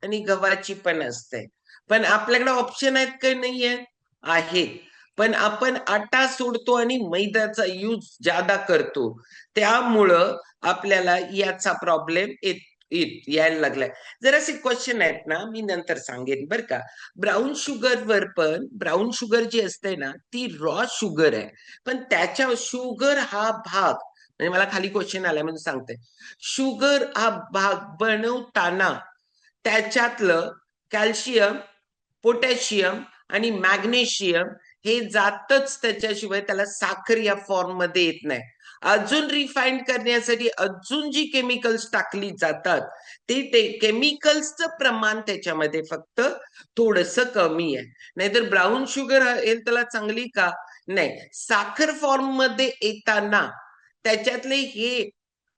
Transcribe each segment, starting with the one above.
आणि गव्हाची पण असते. पण आपल्याकडे ऑप्शन आहेत काही नाहीये? आहेत. पण आपण आटा सोडतो आणि मैद्याचा यूज जादा करतो. त्यामुळं आपल्याला याचा प्रॉब्लेम यायला लागलाय. जरासे क्वेश्चन आहेत ना, मी नंतर सांगेन बरं का. ब्राऊन शुगरवर पण ब्राऊन शुगर जी असते ना, ती रॉ शुगर आहे. पण त्याच्या शुगर हा भाग म्हणजे मला खाली क्वेश्चन आलाय म्हणून सांगते. शुगर हा भाग बनवताना त्याच्यातलं कॅल्शियम, पोटॅशियम आणि मॅग्नेशियम हे जातच त्याच्याशिवाय त्याला साखर या फॉर्म मध्ये येत नाही. अजून रिफाईन करण्यासाठी अजून जी केमिकल्स टाकली जातात ते केमिकल्सचं प्रमाण त्याच्यामध्ये फक्त थोडस कमी आहे. नाहीतर ब्राऊन शुगर हेल्थला चांगली का? नाही. साखर फॉर्म मध्ये येताना त्याच्यातले हे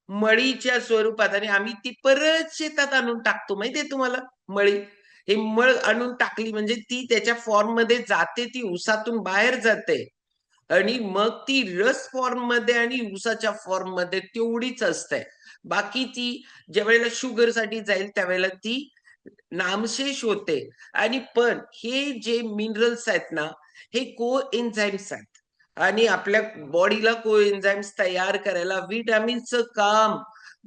मळीच्या स्वरूपात आणि आम्ही ती परत शेतात आणून टाकतो माहितीये तुम्हाला मळी. हे मळ आणून टाकली म्हणजे ती त्याच्या फॉर्म मध्ये जाते, ती ऊसातून बाहेर जाते आणि मग ती रस फॉर्म मध्ये आणि ऊसाच्या फॉर्म मध्ये तेवढीच असते. बाकी ती ज्या वेळेला शुगर साठी जाईल त्यावेळेला ती नामशेष होते. आणि पण हे जे मिनरल्स आहेत ना, हे को एन्झाईम्स आहेत आणि आपल्या बॉडीला को एन्झाईम्स तयार करायला विटामिनचं काम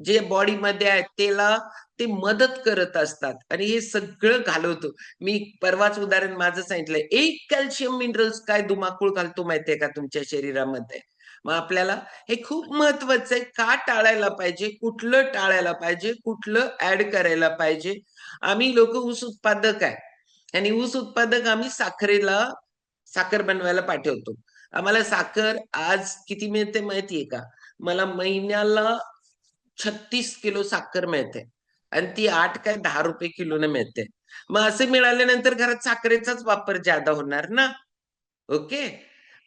जे बॉडीमध्ये आहे त्याला ते मदत करत असतात आणि हे सगळं घालवतो. मी परवाच उदाहरण माझं सांगितलंय. एक कॅल्शियम मिनरल्स काय धुमाकूळ घालतो माहितीये का तुमच्या शरीरामध्ये? मग आपल्याला हे खूप महत्वाचं आहे. का टाळायला पाहिजे? कुठलं टाळायला पाहिजे? कुठलं ऍड करायला पाहिजे? आम्ही लोक ऊस उत्पादक आहे आणि ऊस उत्पादक आम्ही साखर बनवायला पाठवतो. आम्हाला साखर आज किती मिळते माहितीये का? मला महिन्याला 36 किलो साखर मिळते आणि ती 8 काय 10 रुपये किलोने मिळते. मग असे मिळाल्यानंतर घरात साखरेचाच वापर जादा होणार ना. ओके.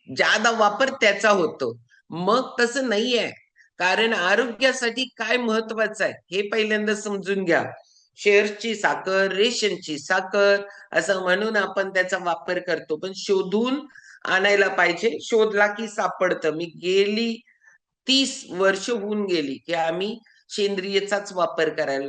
जादा वापर त्याचा होतो. मग तसं नाहीये. कारण आरोग्यासाठी काय महत्वाचं आहे हे पहिल्यांदा समजून घ्या. शेअर्सची साखर, रेशनची साखर असं म्हणून आपण त्याचा वापर करतो. पण शोधून आणायला पाहिजे. शोधला की सापडतं. मी गेली 30 वर्ष होऊन गेली की आम्ही सेंद्रियचाच वापर करायला